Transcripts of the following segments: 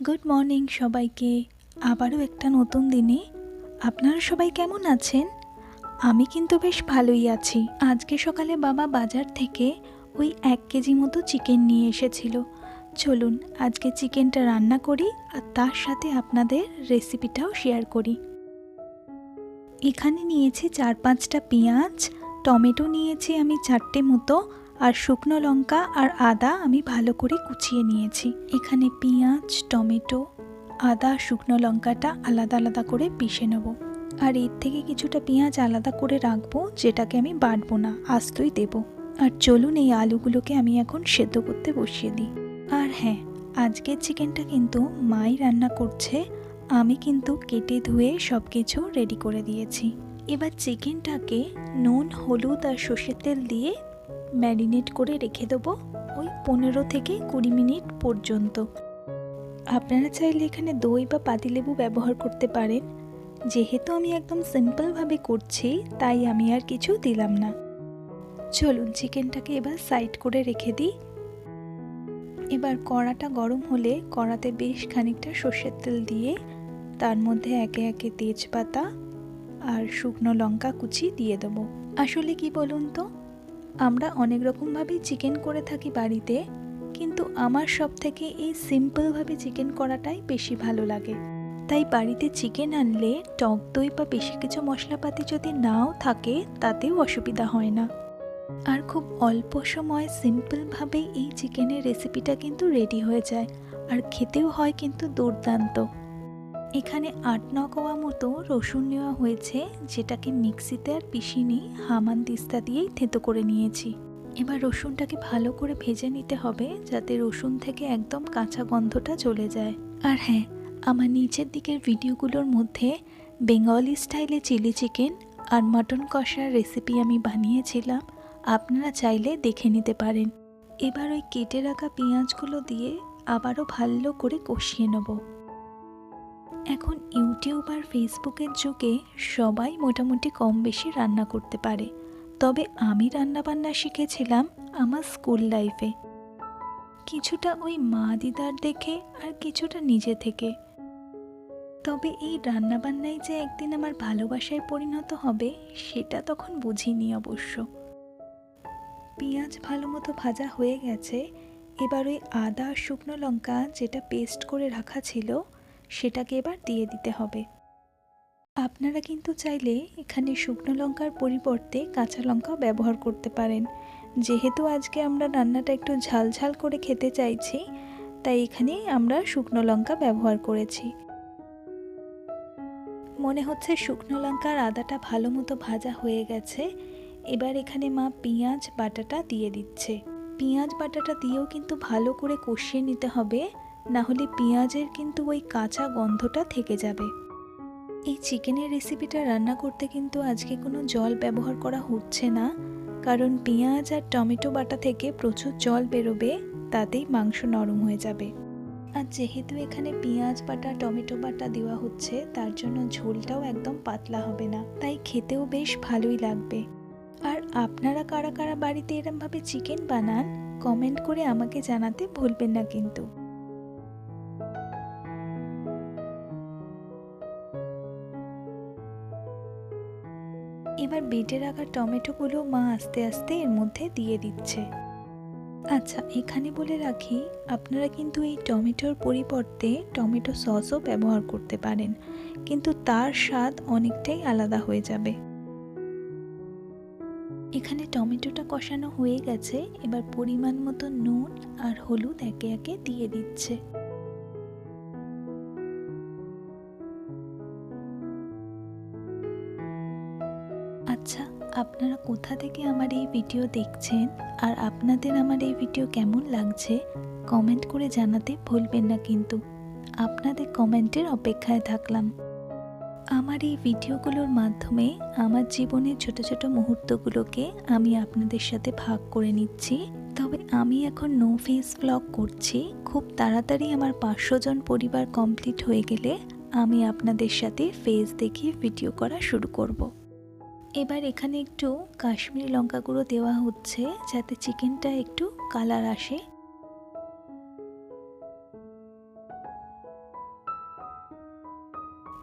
Good morning সবাইকে। আবারও একটা নতুন দিনে আপনারা সবাই কেমন আছেন? আমি কিন্তু বেশ ভালোই আছি। আজকে সকালে বাবা বাজার থেকে ওই 1 কেজি মতো চিকেন নিয়ে এসেছিল। চলুন আজকে চিকেনটা রান্না করি আর তার সাথে আপনাদের রেসিপিটাও শেয়ার করি। এখানে নিয়েছি 4-5টা পেঁয়াজ, টমেটো নিয়েছি আমি 4টে মতো, আর শুকনো লঙ্কা আর আদা আমি ভালো করে কুচিয়ে নিয়েছি। এখানে পেঁয়াজ, টমেটো, আদা, শুকনো লঙ্কাটা আলাদা আলাদা করে পিষে নেব। আর এর থেকে কিছুটা পেঁয়াজ আলাদা করে রাখবো, যেটাকে আমি বাটবো না, আস্তই দেব। আর চলুন এই আলুগুলোকে আমি এখন সেদ্ধ করতে বসিয়ে দিই। আর হ্যাঁ, আজকের চিকেনটা কিন্তু মাই রান্না করছে, আমি কিন্তু কেটে ধুয়ে সব কিছু রেডি করে দিয়েছি। এবার চিকেনটাকে নুন, হলুদ আর সর্ষের তেল দিয়ে ম্যারিনেট করে রেখে দেবো ওই 15 থেকে 20 মিনিট পর্যন্ত। আপনারা চাইলে এখানে দই বা পাতিলেবু ব্যবহার করতে পারেন। যেহেতু আমি একদম সিম্পলভাবে করছি, তাই আমি আর কিছু দিলাম না। চলুন চিকেনটাকে এবার সাইড করে রেখে দিই। এবার কড়াটা গরম হলে কড়াতে বেশ খানিকটা সর্ষের তেল দিয়ে তার মধ্যে একে একে তেজপাতা আর শুকনো লঙ্কা কুচি দিয়ে দেবো। আসলে কি বলুন তো, আমরা অনেক রকমভাবেই চিকেন করে থাকি বাড়িতে, কিন্তু আমার সব থেকে এই সিম্পলভাবে চিকেন করাটাই বেশি ভালো লাগে। তাই বাড়িতে চিকেন আনলে টক দই বা বেশি কিছু মশলাপাতি যদি নাও থাকে তাতেও অসুবিধা হয় না। আর খুব অল্প সময় সিম্পলভাবেই এই চিকেনের রেসিপিটা কিন্তু রেডি হয়ে যায়, আর খেতেও হয় কিন্তু দুর্দান্ত। এখানে 8-9 কোয়া মতো রসুন নেওয়া হয়েছে, যেটাকে মিক্সিতে আর পিষিনি, হামানদিস্তা দিয়েই থেঁতো করে নিয়েছি। এবার রসুনটাকে ভালো করে ভেজে নিতে হবে, যাতে রসুন থেকে একদম কাঁচা গন্ধটা চলে যায়। আর হ্যাঁ, আমার নিচের দিকের ভিডিওগুলোর মধ্যে বেঙ্গলি স্টাইলে চিলি চিকেন আর মাটন কষার রেসিপি আমি বানিয়েছিলাম, আপনারা চাইলে দেখে নিতে পারেন। এবার ওই কেটে রাখা পেঁয়াজগুলো দিয়ে আবারও ভালো করে কষিয়ে নেব। এখন ইউটিউব আর ফেসবুকের যুগে সবাই মোটামুটি কম বেশি রান্না করতে পারে, তবে আমি রান্নাবান্না শিখেছিলাম আমার স্কুল লাইফে, কিছুটা ওই মা দিদার দেখে আর কিছুটা নিজে থেকে। তবে এই রান্নাবান্নাই যে একদিন আমার ভালোবাসায় পরিণত হবে সেটা তখন বুঝিনি অবশ্য। পেঁয়াজ ভালো মতো ভাজা হয়ে গেছে। এবার ওই আদা আর শুকনো লঙ্কা যেটা পেস্ট করে রাখা ছিল সেটাকে এবার দিয়ে দিতে হবে। আপনারা কিন্তু চাইলে এখানে শুকনো লঙ্কার পরিবর্তে কাঁচা লঙ্কাও ব্যবহার করতে পারেন। যেহেতু আজকে আমরা রান্নাটা একটু ঝাল ঝাল করে খেতে চাইছি, তাই এখানে আমরা শুকনো লঙ্কা ব্যবহার করেছি। মনে হচ্ছে শুকনো লঙ্কা আর আদাটা ভালো মতো ভাজা হয়ে গেছে। এবার এখানে মা পেঁয়াজ বাটাটা দিয়ে দিচ্ছে। পেঁয়াজ বাটাটা দিয়েও কিন্তু ভালো করে কষিয়ে নিতে হবে, না হলে পেঁয়াজের কিন্তু ওই কাঁচা গন্ধটা থেকে যাবে। এই চিকেনের রেসিপিটা রান্না করতে কিন্তু আজকে কোনো জল ব্যবহার করা হচ্ছে না, কারণ পেঁয়াজ আর টমেটো বাটা থেকে প্রচুর জল বেরোবে, তাতেই মাংস নরম হয়ে যাবে। আর যেহেতু এখানে পেঁয়াজ বাটা টমেটো বাটা দেওয়া হচ্ছে, তার জন্য ঝোলটাও একদম পাতলা হবে না, তাই খেতেও বেশ ভালোই লাগবে। আর আপনারা কারা কারা বাড়িতে এরমভাবে চিকেন বানান, কমেন্ট করে আমাকে জানাতে ভুলবেন না কিন্তু। এবার বেটে রাখা টমেটোগুলো মা আস্তে আস্তে এর মধ্যে দিয়ে দিচ্ছে। আচ্ছা, এখানে বলে রাখি, আপনারা কিন্তু এই টমেটোর পরিবর্তে টমেটো সসও ব্যবহার করতে পারেন, কিন্তু তার স্বাদ অনেকটাই আলাদা হয়ে যাবে। এখানে টমেটোটা কষানো হয়ে গেছে। এবার পরিমাণ মতো নুন আর হলুদ একে একে দিয়ে দিচ্ছে। আচ্ছা, আপনারা কোথা থেকে আমার এই ভিডিও দেখছেন আর আপনাদের আমার এই ভিডিও কেমন লাগছে কমেন্ট করে জানাতে ভুলবেন না কিন্তু। আপনাদের কমেন্টের অপেক্ষায় থাকলাম। আমার এই ভিডিওগুলোর মাধ্যমে আমার জীবনের ছোট ছোট মুহূর্তগুলোকে আমি আপনাদের সাথে ভাগ করে নিচ্ছি। তবে আমি এখন নো ফেস ব্লগ করছি। খুব তাড়াতাড়ি আমার 500 জন পরিবার কমপ্লিট হয়ে গেলে আমি আপনাদের সাথে ফেস দেখিয়ে ভিডিও করা শুরু করব। এবার এখানে একটু কাশ্মীরি লঙ্কা গুঁড়ো দেওয়া হচ্ছে, যাতে চিকেনটা একটু কালার আসে।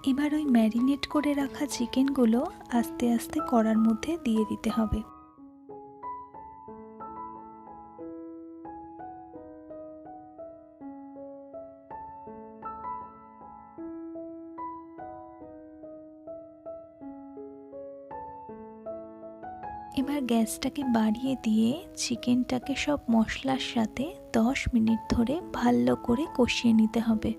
এবার ওই ম্যারিনেট করে রাখা চিকেনগুলো আস্তে আস্তে কড়ার মধ্যে দিয়ে দিতে হবে। এবার গ্যাসটাকে বাড়িয়ে দিয়ে চিকেনটাকে সব মশলার সাথে 10 মিনিট ধরে ভালো করে কষিয়ে নিতে হবে।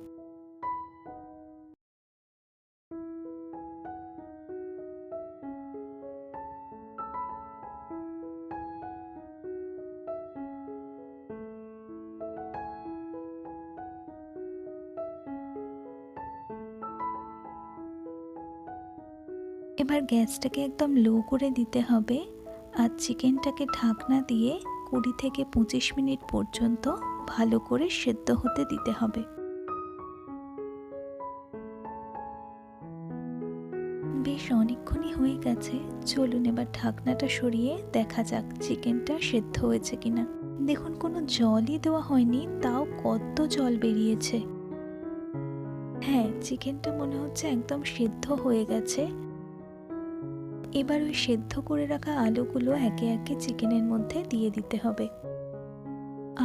এবার গ্যাসটাকে একদম লো করে দিতে হবে আর চিকেনটাকে ঢাকনা দিয়ে 20 থেকে 25 মিনিট পর্যন্ত ভালো করে সেদ্ধ হতে দিতে হবে। বেশ অনেকক্ষণই হয়ে গেছে, চলুন এবার ঢাকনাটা সরিয়ে দেখা যাক চিকেনটা সেদ্ধ হয়েছে কিনা। দেখুন কোনো জলই দেওয়া হয়নি, তাও কত জল বেরিয়েছে। হ্যাঁ, চিকেনটা মনে হচ্ছে একদম সেদ্ধ হয়ে গেছে। এবার ওই সেদ্ধ করে রাখা আলুগুলো একে একে চিকেনের মধ্যে দিয়ে দিতে হবে।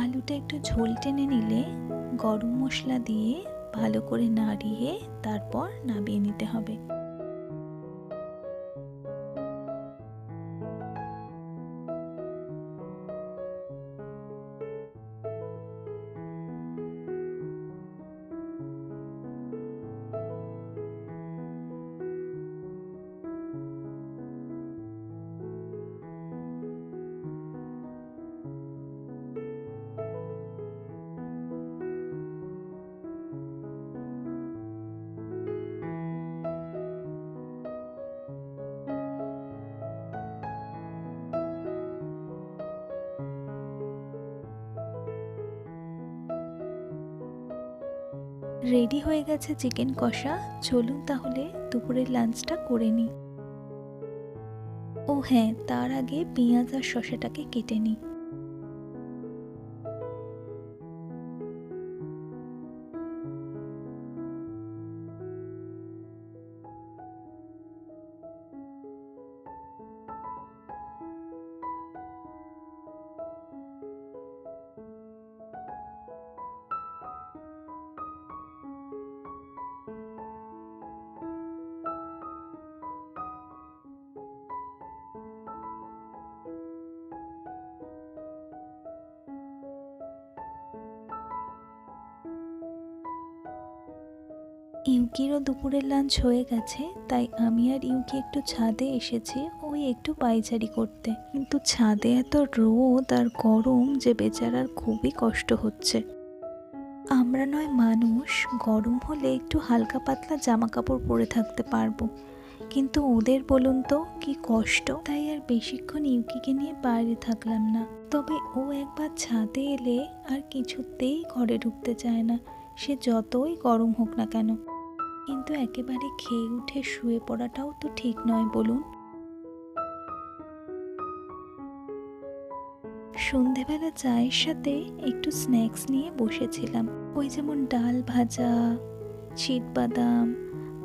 আলুটা একটু ঝোল টেনে নিলে গরম মশলা দিয়ে ভালো করে নাড়িয়ে তারপর নামিয়ে নিতে হবে। রেডি হয়ে গেছে চিকেন কষা। চলুন তাহলে দুপুরের লাঞ্চটা করে নিই। ও হ্যাঁ, তার আগে পেঁয়াজ আর শসাটাকে কেটে নিই। ইউকিরও দুপুরের লাঞ্চ হয়ে গেছে, তাই আমি আর ইউকি একটু ছাদে এসেছি ওই একটু পায়চারি করতে। কিন্তু ছাদে এত রোদ আর গরম যে বেচারার খুবই কষ্ট হচ্ছে। আমরা নয় মানুষ, গরম হলে একটু হালকা পাতলা জামা কাপড় পরে থাকতে পারবো, কিন্তু ওদের বলুন তো কি কষ্ট। তাই আর বেশিক্ষণ ইউকিকে নিয়ে বাইরে থাকলাম না। তবে ও একবার ছাদে এলে আর কিছুতেই ঘরে ঢুকতে চায় না, সে যতই গরম হোক না কেন। কিন্তু একেবারে খেয়ে উঠে শুয়ে পড়াটাও তো ঠিক নয় বলুন। সন্ধেবেলা চায়ের সাথে একটু স্ন্যাক্স নিয়ে বসেছিলাম। ওই যেমন ডাল ভাজা, চিটবাদাম,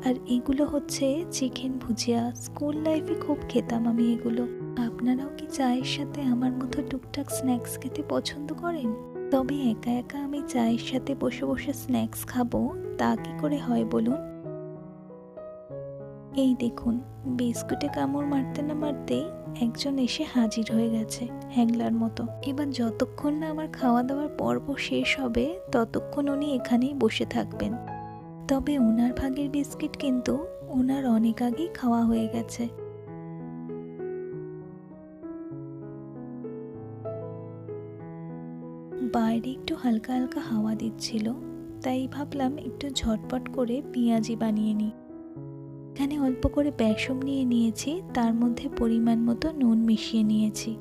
আর এগুলো হচ্ছে চিকেন ভুজিয়া। স্কুল লাইফে খুব খেতাম আমি এগুলো। আপনারাও কি চায়ের সাথে আমার মতো টুকটাক স্ন্যাক্স খেতে পছন্দ করেন? তবে একা একা আমি চায়ের সাথে বসে বসে স্ন্যাক্স খাবো তা কি করে হয় বলুন। এই দেখুন, বিস্কুটে কামড় মারতে না মারতেই একজন এসে হাজির হয়ে গেছে হ্যাংলার মতো। এবার যতক্ষণ না আমার খাওয়া দাওয়ার পর্ব শেষ হবে ততক্ষণ উনি এখানেই বসে থাকবেন। তবে ওনার ভাগের বিস্কিট কিন্তু ওনার অনেক আগেই খাওয়া হয়ে গেছে। বাইরে একটু হালকা হালকা হাওয়া দিচ্ছিল, তাই ভাবলাম একটু ঝটপট করে পেঁয়াজি বানিয়ে নিই। এখানে অল্প করে বেসন নিয়ে নিয়েছি, তার মধ্যে পরিমাণ মতো নুন মিশিয়ে নিয়েছি।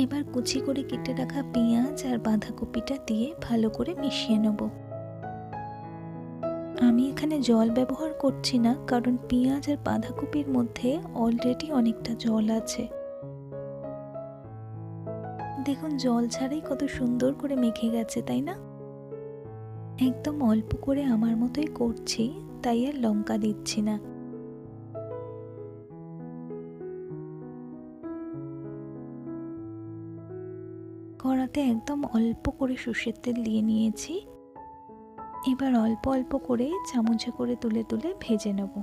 এবার কুচি করে কেটে রাখা পেঁয়াজ আর বাঁধাকপিটা দিয়ে ভালো করে মিশিয়ে নেব। আমি এখানে জল ব্যবহার করছি না, কারণ পেঁয়াজ আর বাঁধাকপির মধ্যে অলরেডি অনেকটা জল আছে। দেখুন জল ছাড়াই কত সুন্দর করে মেখে গেছে, তাই না? একদম অল্প করে আমার মতোই করছি, তাই আর লঙ্কা দিচ্ছি না। কড়াতে একদম অল্প করে সর্ষের তেল দিয়ে নিয়েছি। এবার অল্প অল্প করে চামচে করে তুলে তুলে ভেজে নেব।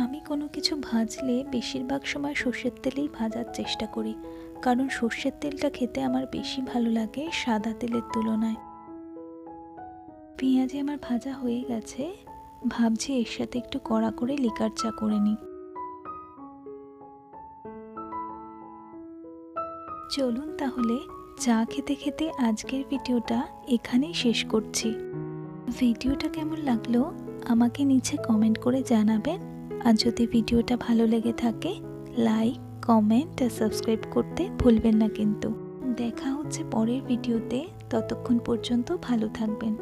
আমি কোনো কিছু ভাজলে বেশিরভাগ সময় সর্ষের তেলেই ভাজার চেষ্টা করি, কারণ সর্ষের তেলটা খেতে আমার বেশি ভালো লাগে সাদা তেলের তুলনায়। পেঁয়াজি আমার ভাজা হয়ে গেছে, ভাবছি এর সাথে একটু কড়া করে লিকার চা করে নিই। চলুন তাহলে চা খেতে খেতে আজকের ভিডিওটা এখানেই শেষ করছি। ভিডিওটা কেমন লাগলো আমাকে নিচে কমেন্ট করে জানাবেন। আর যদি ভিডিওটা ভালো লেগে থাকে লাইক, কমেন্ট আর সাবস্ক্রাইব করতে ভুলবেন না কিন্তু। দেখা হচ্ছে পরের ভিডিওতে, ততক্ষণ পর্যন্ত ভালো থাকবেন।